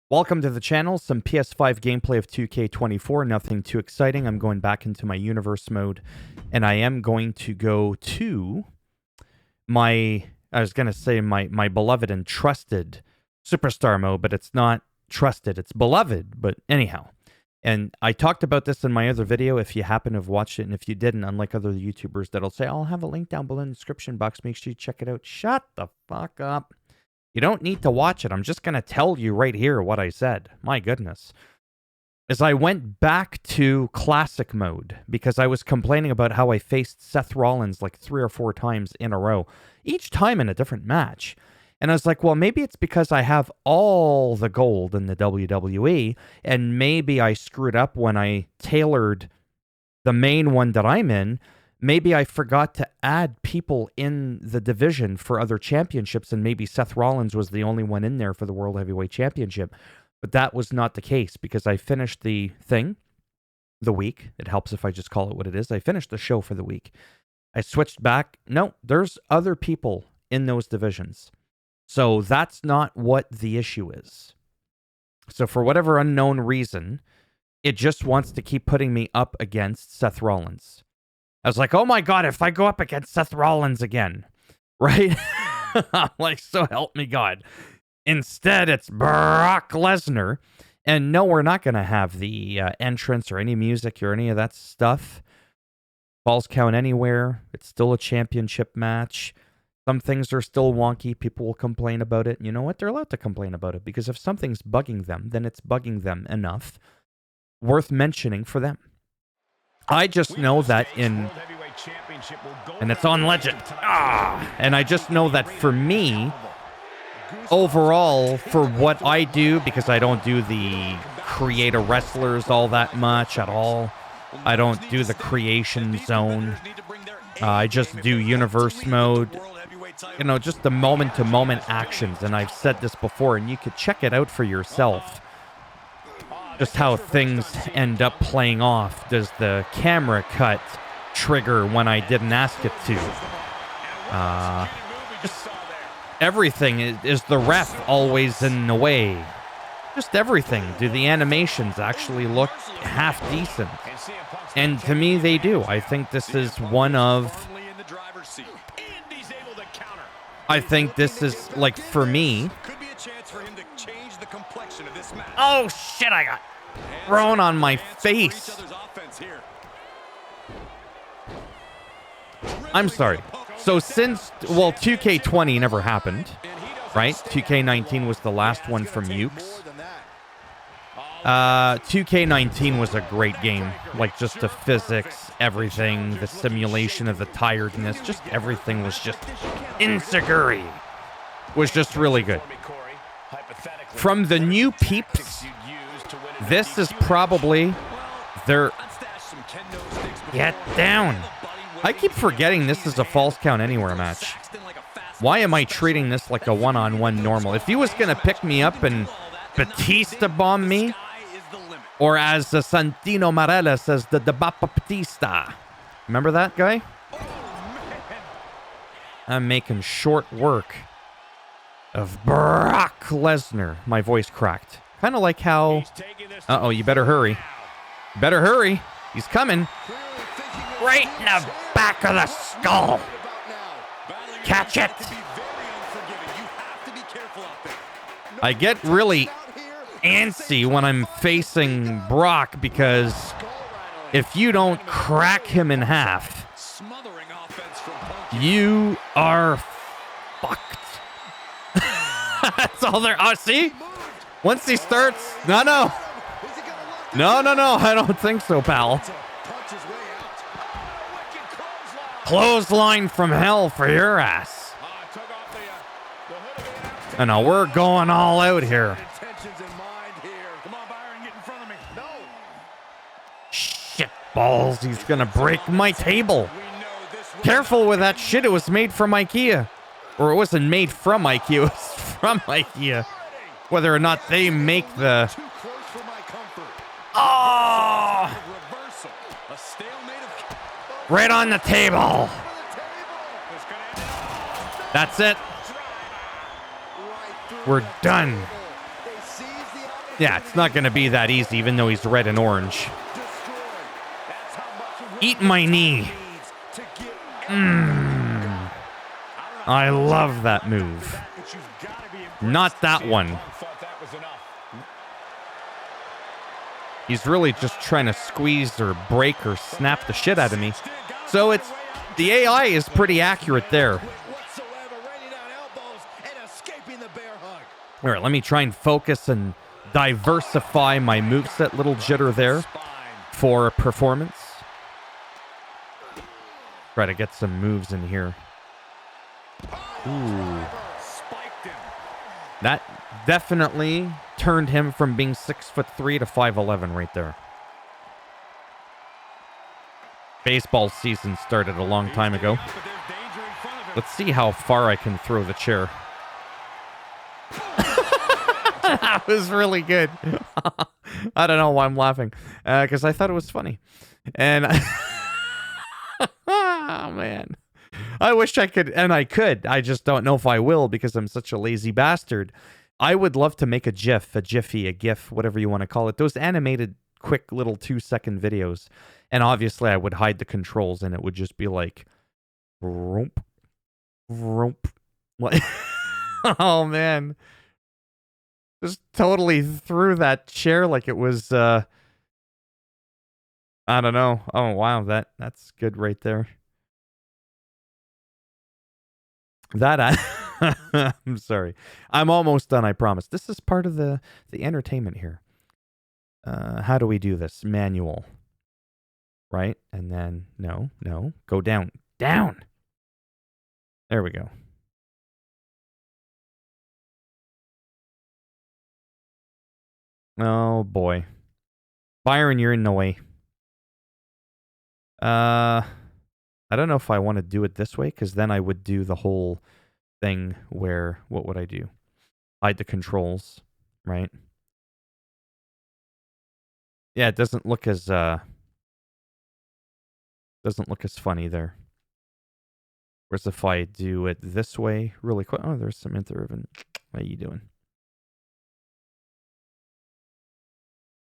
Welcome to the channel, some PS5 gameplay of 2K24, nothing too exciting. I'm going back into my universe mode, and I am going to go to my beloved and trusted superstar mode, but it's not trusted, it's beloved, but anyhow. And I talked about this in my other video, if you happen to have watched it, and if you didn't, unlike other YouTubers that'll say, I'll have a link down below in the description box, make sure you check it out. Shut the fuck up. You don't need to watch it. I'm just going to tell you right here what I said. My goodness. As I went back to classic mode, because I was complaining about how I faced Seth Rollins like 3 or 4 times in a row, each time in a different match. And I was like, well, maybe it's because I have all the gold in the WWE, and maybe I screwed up when I tailored the main one that I'm in. Maybe I forgot to add people in the division for other championships, and maybe Seth Rollins was the only one in there for the World Heavyweight Championship. But that was not the case, because I finished the thing, the week. It helps if I just call it what it is. I finished the show for the week. I switched back. No, there's other people in those divisions. So that's not what the issue is. So for whatever unknown reason, it just wants to keep putting me up against Seth Rollins. I was like, oh my God, if I go up against Seth Rollins again, right? I'm like, so help me God. Instead, it's Brock Lesnar. And no, we're not going to have the entrance or any music or any of that stuff. Falls count anywhere. It's still a championship match. Some things are still wonky. People will complain about it. You know what? They're allowed to complain about it, because if something's bugging them, then it's bugging them enough. Worth mentioning for them. I just know that and it's on Legend. And I just know that for me, overall, for what I do, because I don't do the creator wrestlers all that much at all. I don't do the creation zone. I just do universe mode. You know, just the moment-to-moment actions. And I've said this before, and you could check it out for yourself. Just how things end up playing off. Does the camera cut trigger when I didn't ask it to? Just everything. Is the ref always in the way? Just everything. Do the animations actually look half decent? And to me, they do. I think this is one of... I think this is, like, for me... Oh, shit, I got thrown on my face. I'm sorry. So since, well, 2K20 never happened, right? 2K19 was the last one from Ukes. 2K19 was a great game. Like, just the physics, everything, the simulation of the tiredness, just everything was just insecurity. Was just really good. From the new peeps, this is probably their... Get down. I keep forgetting this is a Falls Count Anywhere match. Why am I treating this like a one-on-one normal? If he was going to pick me up and Batista bomb me, or as Santino Marella says, the Bappa Batista. Remember that guy? I'm making short work of Brock Lesnar. My voice cracked. Kind of like how... Uh-oh, you better hurry. Better hurry. He's coming. Right in the back of the skull. Catch it. I get really antsy when I'm facing Brock, because if you don't crack him in half, you are fucked. That's all there. Oh, see? Once he starts... No, I don't think so, pal. Clothesline from hell for your ass. I know, we're going all out here. Shit balls, he's gonna break my table. Careful with that shit, it was made from IKEA. Or it wasn't made from IKEA, it was from IKEA. Whether or not they make the... Oh! Right on the table. That's it. We're done. Yeah, it's not going to be that easy, even though he's red and orange. Eat my knee. I love that move. Not that one. He's really just trying to squeeze or break or snap the shit out of me. So it's... The AI is pretty accurate there. All right, let me try and focus and diversify my moveset. Little jitter there for performance. Try to get some moves in here. Ooh. That definitely turned him from being 6'3" to 5'11" right there. Baseball season started a long time ago. Let's see how far I can throw the chair. That was really good. I don't know why I'm laughing. Because I thought it was funny. And... oh, man. I wish I could, and I could. I just don't know if I will because I'm such a lazy bastard. I would love to make a GIF, a Jiffy, a GIF, whatever you want to call it. Those animated, quick little 2-second videos. And obviously I would hide the controls and it would just be like... Rope. Rope. What? Oh, man. Just totally threw that chair like it was... I don't know. Oh, wow. That's good right there. That I'm sorry. I'm almost done, I promise. This is part of the entertainment here. How do we do this? Manual. Right? And then no. Go down. Down. There we go. Oh boy. Byron, you're in the way. I don't know if I want to do it this way, because then I would do the whole thing where, what would I do? Hide the controls, right? Yeah, it doesn't look as funny there. Whereas if I do it this way really quick, oh, there's some intervention. What are you doing?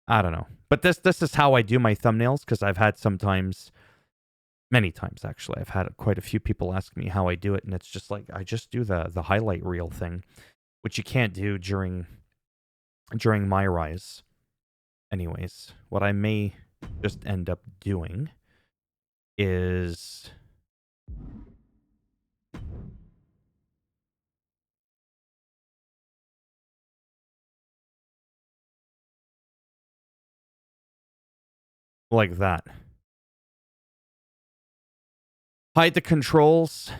I don't know. But this is how I do my thumbnails, because I've had sometimes... Many times, actually. I've had quite a few people ask me how I do it, and it's just like, I just do the highlight reel thing, which you can't do during my rise. Anyways, what I may just end up doing is... like that. Hide the controls.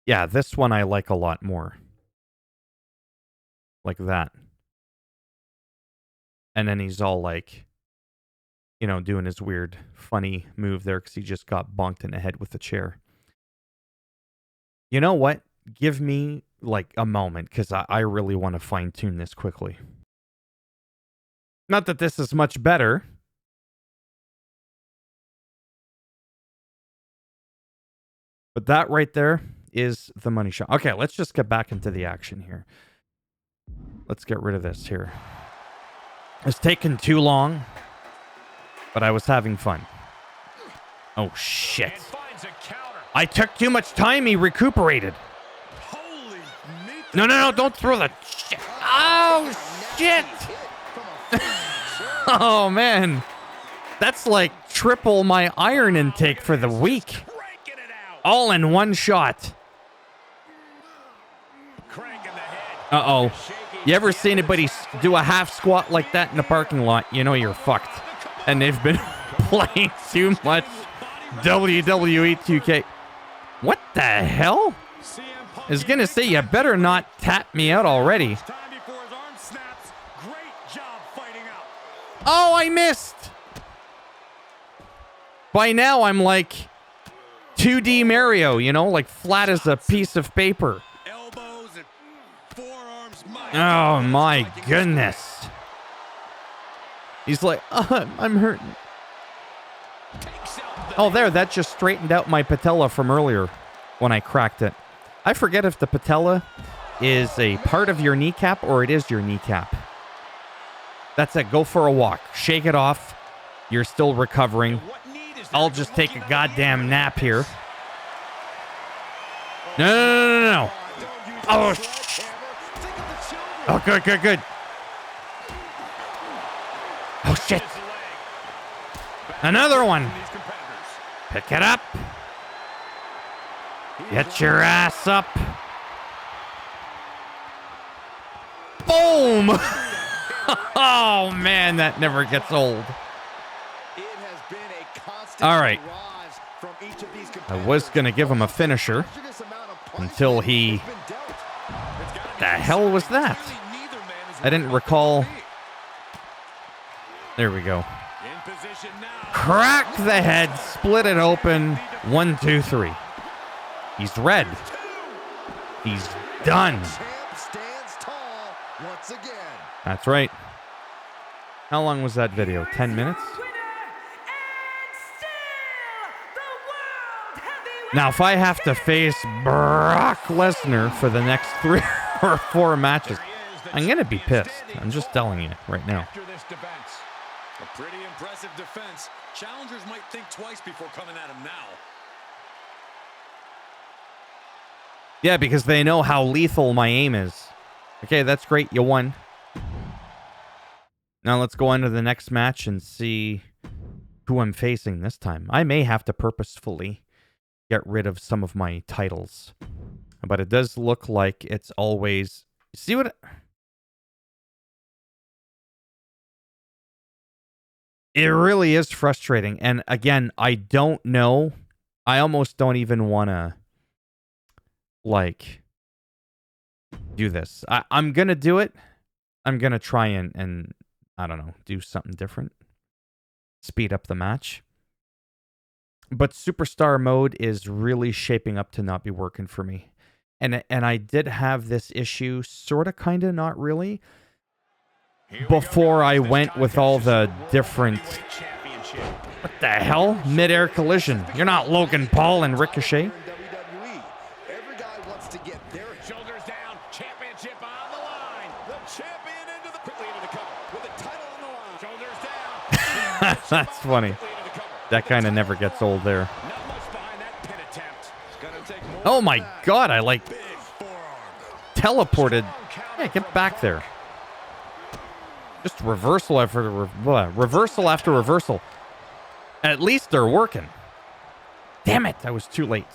Yeah, this one I like a lot more. Like that. And then he's all like, you know, doing his weird, funny move there because he just got bonked in the head with the chair. You know what? Give me, like, a moment, because I really want to fine-tune this quickly. Not that this is much better. But that right there is the money shot. Okay, let's just get back into the action here. Let's get rid of this here. It's taken too long, but I was having fun. Oh, shit. I took too much time. He recuperated. No, don't throw the shit. Oh, shit. Oh, man. That's like triple my iron intake for the week. All in one shot. Uh-oh. You ever see anybody do a half squat like that in the parking lot? You know you're fucked. And they've been playing too much WWE 2K. What the hell? I was going to say, you better not tap me out already. Oh, I missed. By now, I'm like 2D Mario, you know, like flat as a piece of paper. Oh, my goodness. He's like, I'm hurting. Oh, there, that just straightened out my patella from earlier when I cracked it. I forget if the patella is a part of your kneecap or it is your kneecap. That's it. Go for a walk. Shake it off. You're still recovering. I'll just take a goddamn nap here. No. Oh, oh, good. Oh, shit. Another one. Pick it up. Get your ass up. Boom! Oh, man, that never gets old. All right. I was going to give him a finisher until he... What the hell was that? I didn't recall. There we go. Crack the head, split it open. 1, 2, 3. He's red. He's done. That's right. How long was that video? 10 minutes? Now, if I have to face Brock Lesnar for the next 3 or 4 matches, I'm going to be pissed. I'm just telling you right now. A pretty impressive defense. Challengers might think twice before coming at him now. Yeah, because they know how lethal my aim is. Okay, that's great. You won. Now let's go on to the next match and see who I'm facing this time. I may have to purposefully get rid of some of my titles. But it does look like it's always... See what... It really is frustrating. And again, I don't know. I almost don't even want to, like, do this. I'm going to do it. I'm going to try and, I don't know, do something different. Speed up the match. But Superstar mode is really shaping up to not be working for me. And I did have this issue, sort of, kind of, not really, before I went with all the different... What the hell? Mid-air collision. You're not Logan Paul and Ricochet. Every guy wants to get their shoulders down. Championship on the line. The champion quickly into the cover with the title on the line. Shoulders down. That's funny. That kind of never gets old there. Not much behind that pin attempt. It's gonna take more. Oh my god, I like teleported. Yeah, get back there. Just reversal after reversal after reversal. At least they're working. Damn it, I was too late.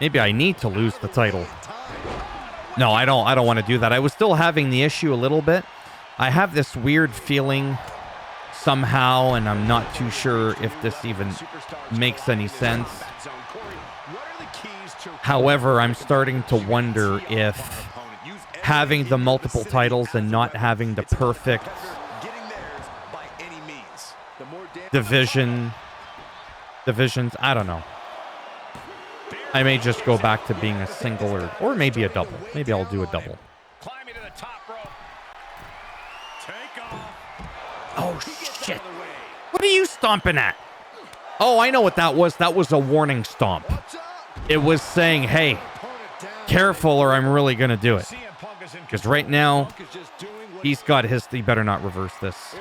Maybe I need to lose the title. No, I don't want to do that. I was still having the issue a little bit. I have this weird feeling somehow, and I'm not too sure if this even makes any sense. However, I'm starting to wonder if having the multiple titles and not having the perfect divisions, I don't know. I may just go back to being a single or maybe a double. Maybe I'll do a double. Oh, shit. What are you stomping at? Oh, I know what that was. That was a warning stomp. It was saying, hey, careful or I'm really going to do it. Because right now, he's got his... He better not reverse this.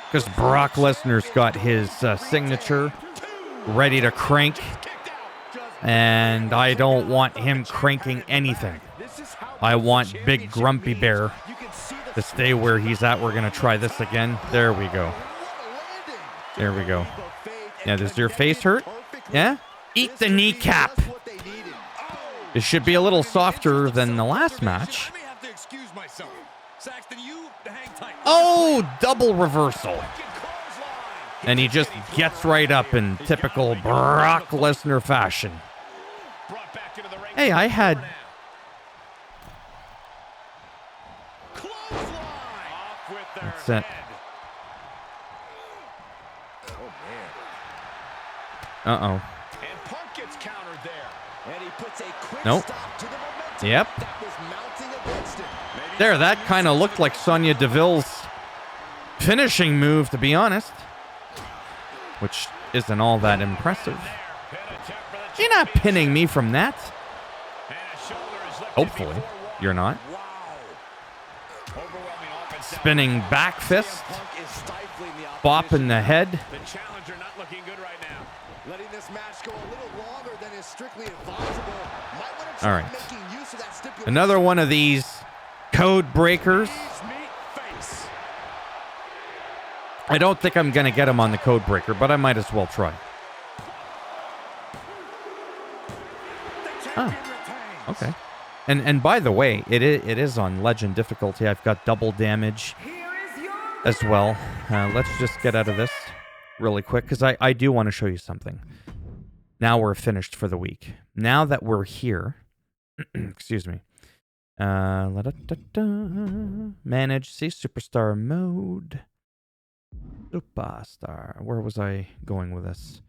Because Brock Lesnar's got his signature ready to crank. And I don't want him cranking anything. I want Big Grumpy Bear to stay where he's at. We're going to try this again. There we go. There we go. Yeah, does your face hurt? Yeah? Eat the kneecap. It should be a little softer than the last match. Oh, double reversal. And he just gets right up in typical Brock Lesnar fashion. Hey, I had... That's it. Uh-oh. Nope. Yep. There, that kind of looked like Sonya Deville's finishing move, to be honest, which isn't all that impressive. You're not pinning me from that. Hopefully, you're not. Spinning back fist. Bop in the head. The challenger not looking good right now. Letting this match go a little longer than is strictly advisable. Might want to try making use of that stipulation. Another one of these code breakers. I don't think I'm going to get him on the code breaker, but I might as well try. Oh, okay. And by the way, it is on legend difficulty. I've got double damage as well. Let's just get out of this really quick, because I do want to show you something. Now we're finished for the week. Now that we're here, excuse me. Manage, see superstar mode. Superstar. Where was I going with this?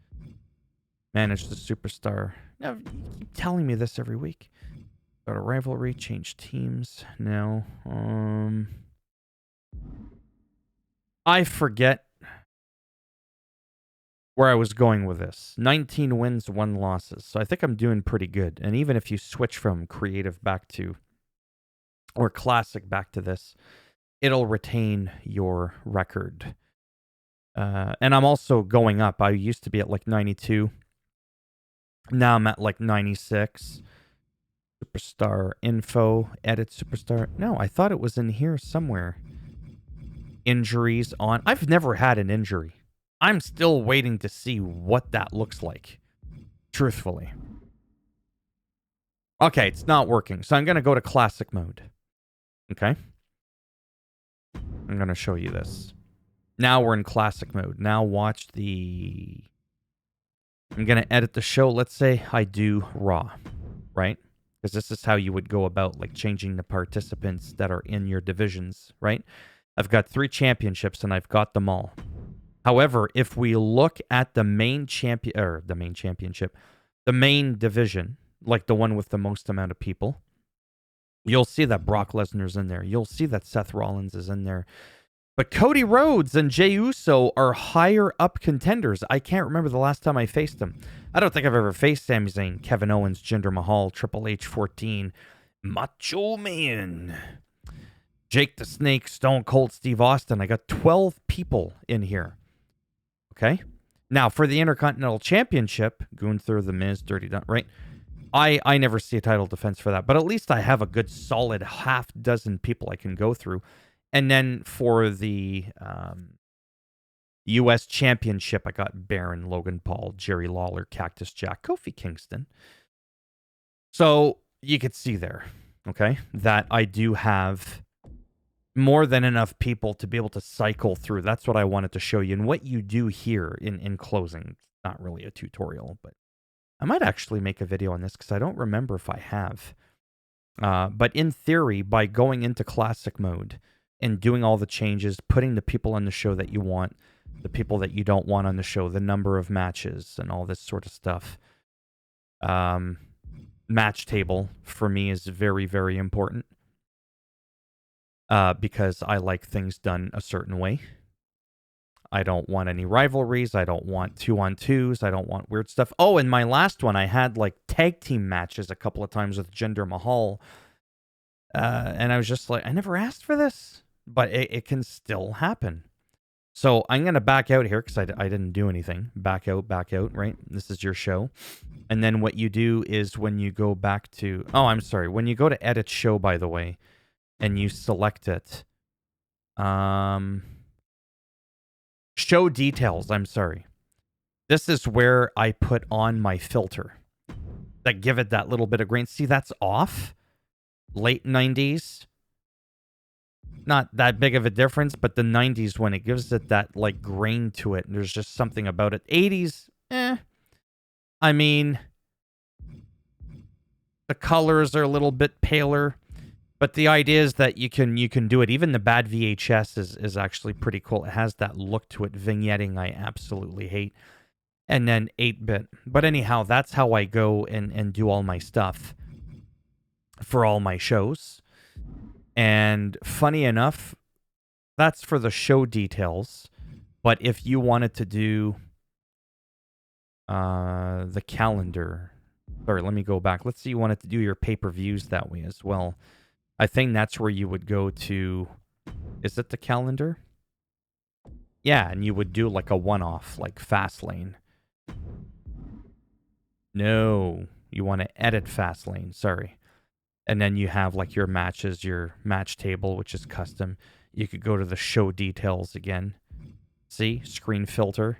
Manage the superstar. Now, you keep telling me this every week. Go to rivalry, change teams. No. I forget where I was going with this. 19 wins, 1 losses. So I think I'm doing pretty good. And even if you switch from creative back to, or classic back to this, it'll retain your record. And I'm also going up. I used to be at like 92. Now I'm at like 96. Superstar info, edit superstar. No, I thought it was in here somewhere. Injuries on. I've never had an injury. I'm still waiting to see what that looks like. Truthfully. Okay, it's not working. So I'm going to go to classic mode. Okay. I'm going to show you this. Now we're in classic mode. Now watch the... I'm going to edit the show. Let's say I do Raw, right? Because this is how you would go about like changing the participants that are in your divisions, right? I've got 3 championships and I've got them all. However, if we look at the main championship, the main division, like the one with the most amount of people, you'll see that Brock Lesnar's in there. You'll see that Seth Rollins is in there. But Cody Rhodes and Jey Uso are higher up contenders. I can't remember the last time I faced them. I don't think I've ever faced Sami Zayn, Kevin Owens, Jinder Mahal, Triple H 14, Macho Man, Jake the Snake, Stone Cold Steve Austin. I got 12 people in here. Okay? Now, for the Intercontinental Championship, Gunther, The Miz, Dirty Don, right? I never see a title defense for that. But at least I have a good solid half dozen people I can go through. And then for the U.S. Championship, I got Baron, Logan Paul, Jerry Lawler, Cactus Jack, Kofi Kingston. So you could see there, okay, that I do have more than enough people to be able to cycle through. That's what I wanted to show you. And what you do here in closing, not really a tutorial, but I might actually make a video on this because I don't remember if I have. But in theory, by going into classic mode and doing all the changes, putting the people on the show that you want, the people that you don't want on the show, the number of matches, and all this sort of stuff. Match table, for me, is very, very important. Because I like things done a certain way. I don't want any rivalries. I don't want 2-on-2s. I don't want weird stuff. Oh, and my last one, I had like tag team matches a couple of times with Jinder Mahal. And I was just like, I never asked for this. But it can still happen. So I'm going to back out here because I didn't do anything. Back out, right? This is your show. And then what you do is when you go back to... Oh, I'm sorry. When you go to edit show, by the way, and you select it... show details, I'm sorry. This is where I put on my filter. That give it that little bit of grain. See, that's off. Late 90s. Not that big of a difference, but the 90s, when it gives it that like grain to it, there's just something about it. 80s, I mean, the colors are a little bit paler, but the idea is that you can do it. Even the bad VHS is actually pretty cool. It has that look to it. Vignetting, I absolutely hate. And then 8-bit. But anyhow, that's how I go and do all my stuff for all my shows. And funny enough, That's for the show details. But if you wanted to do the calendar, sorry, let me go back. Let's say you wanted to do your pay-per-views that way as well. I think that's where you would go to. Is it the calendar? Yeah, and you would do like a one-off, like Fastlane. No, you want to edit Fastlane, sorry. And then you have like your matches, your match table, which is custom. You could go to the show details again. See, screen filter,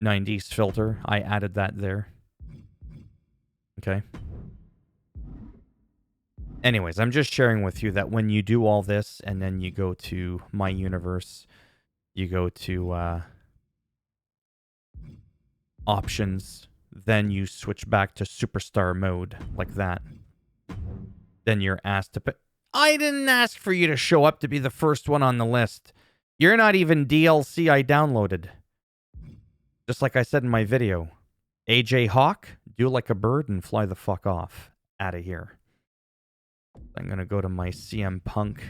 90s filter. I added that there. Okay. Anyways, I'm just sharing with you that when you do all this and then you go to My Universe, you go to options, then you switch back to superstar mode like that. Then you're asked to put... I didn't ask for you to show up to be the first one on the list. You're not even DLC I downloaded. Just like I said in my video. AJ Hawk, do like a bird and fly the fuck off. Out of here. I'm going to go to my CM Punk.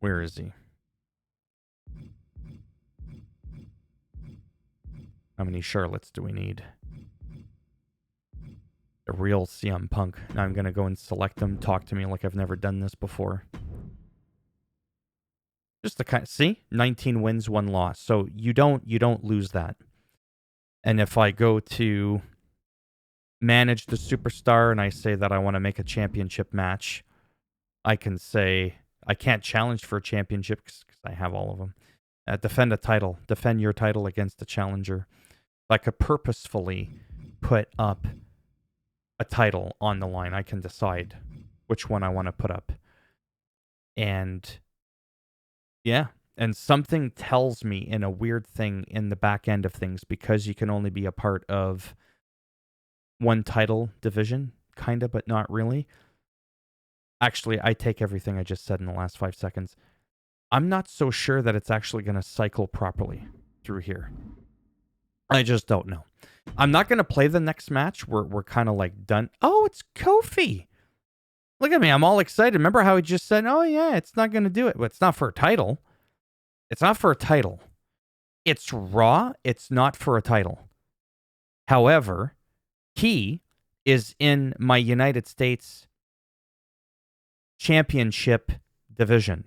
Where is he? How many Charlottes do we need? The real CM Punk. Now I'm going to go and select him. Talk to me like I've never done this before. Just the kind... See? 19 wins, 1 loss. So you don't lose that. And if I go to manage the superstar and I say that I want to make a championship match, I can say I can't challenge for a championship because I have all of them. Defend a title. Defend your title against a challenger. I could purposefully put up a title on the line. I can decide which one I want to put up. And yeah, and something tells me in a weird thing in the back end of things, because you can only be a part of one title division, kind of, but not really. Actually, I take everything I just said in the last 5 seconds. I'm not so sure that it's actually going to cycle properly through here. I just don't know. I'm not going to play the next match. We're kind of like done. Oh, it's Kofi. Look at me. I'm all excited. Remember how he just said, oh, yeah, it's not going to do it. But it's not for a title. It's not for a title. It's Raw. It's not for a title. However, he is in my United States Championship division.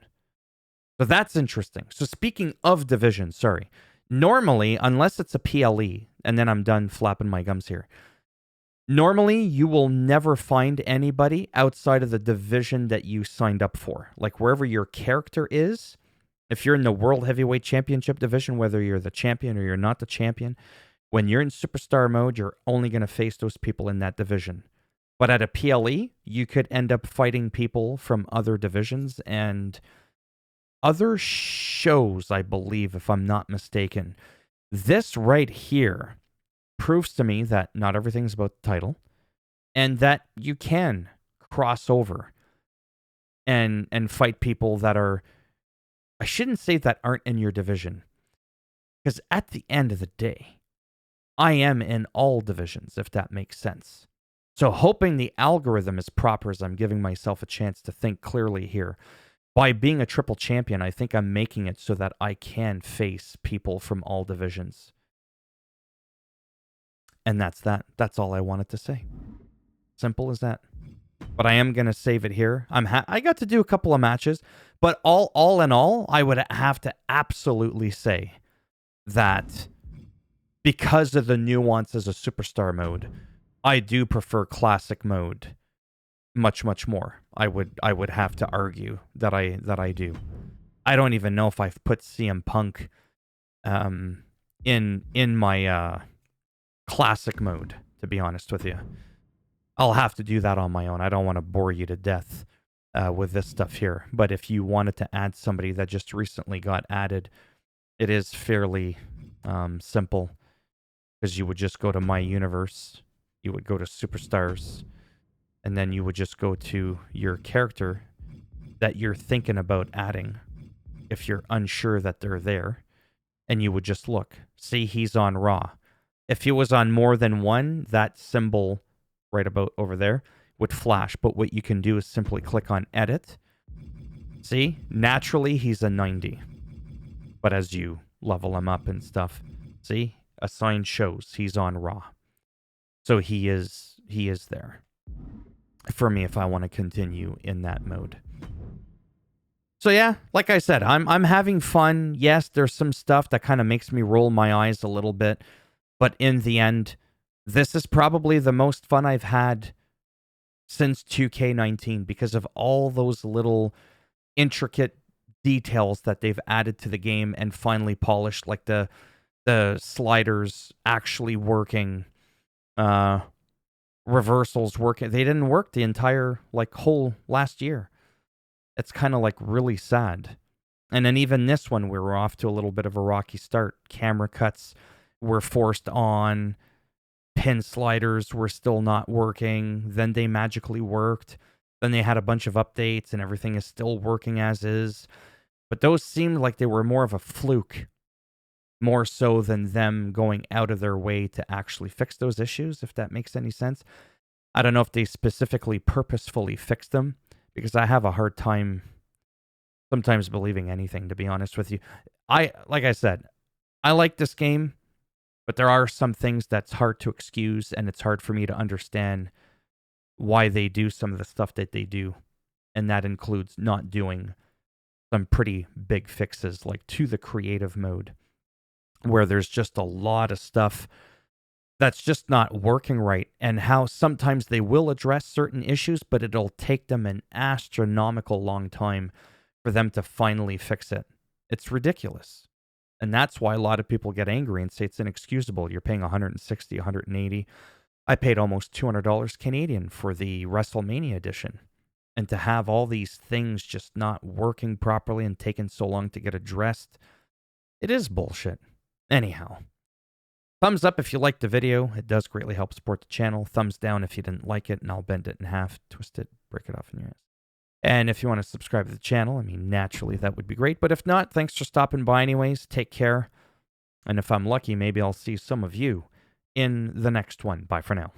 So that's interesting. So speaking of division, sorry. Normally, unless it's a PLE, and then I'm done flapping my gums here. Normally, you will never find anybody outside of the division that you signed up for. Like wherever your character is, if you're in the World Heavyweight Championship division, whether you're the champion or you're not the champion, when you're in superstar mode, you're only going to face those people in that division. But at a PLE, you could end up fighting people from other divisions and other shows, I believe, if I'm not mistaken. This right here proves to me that not everything's about the title and that you can cross over and fight people that are, I shouldn't say that aren't in your division, because at the end of the day, I am in all divisions, if that makes sense. So hoping the algorithm is proper as I'm giving myself a chance to think clearly here. By being a triple champion, I think I'm making it so that I can face people from all divisions. And that's that. That's all I wanted to say. Simple as that. But I am going to save it here. I got to do a couple of matches, but all in all, I would have to absolutely say that because of the nuances of superstar mode, I do prefer classic mode much, much more. I would have to argue that I do. I don't even know if I've put CM Punk in my classic mode, to be honest with you. I'll have to do that on my own. I don't want to bore you to death with this stuff here. But if you wanted to add somebody that just recently got added, it is fairly simple, because you would just go to My Universe, you would go to Superstars, and then you would just go to your character that you're thinking about adding if you're unsure that they're there, and you would just look. See, he's on Raw. If he was on more than one, that symbol right about over there would flash. But what you can do is simply click on Edit, See? Naturally, he's a 90. But as you level him up and stuff, see? A sign shows he's on Raw. So he is there for me if I want to continue in that mode. So yeah, like I said, I'm having fun. Yes, there's some stuff that kind of makes me roll my eyes a little bit, but in the end, this is probably the most fun I've had since 2K19 because of all those little intricate details that they've added to the game and finally polished, like the sliders actually working, reversals working. They didn't work the entire whole last year. It's kind of like really sad. And then even this one, we were off to a little bit of a rocky start. Camera cuts were forced on. Pin sliders were still not working. Then they magically worked. Then they had a bunch of updates and everything is still working as is. But those seemed like they were more of a fluke, more so than them going out of their way to actually fix those issues, if that makes any sense. I don't know if they specifically purposefully fixed them, because I have a hard time sometimes believing anything, to be honest with you. Like I said, I like this game, but there are some things that's hard to excuse, and it's hard for me to understand why they do some of the stuff that they do. And that includes not doing some pretty big fixes, like to the creative mode, where there's just a lot of stuff that's just not working right, and how sometimes they will address certain issues, but it'll take them an astronomical long time for them to finally fix it. It's ridiculous. And that's why a lot of people get angry and say it's inexcusable. You're paying $160, $180. I paid almost $200 Canadian for the WrestleMania edition. And to have all these things just not working properly and taking so long to get addressed, it is bullshit. Anyhow. Thumbs up if you liked the video. It does greatly help support the channel. Thumbs down if you didn't like it, and I'll bend it in half, twist it, break it off in your ass. And if you want to subscribe to the channel, I mean, naturally, that would be great. But if not, thanks for stopping by anyways. Take care. And if I'm lucky, maybe I'll see some of you in the next one. Bye for now.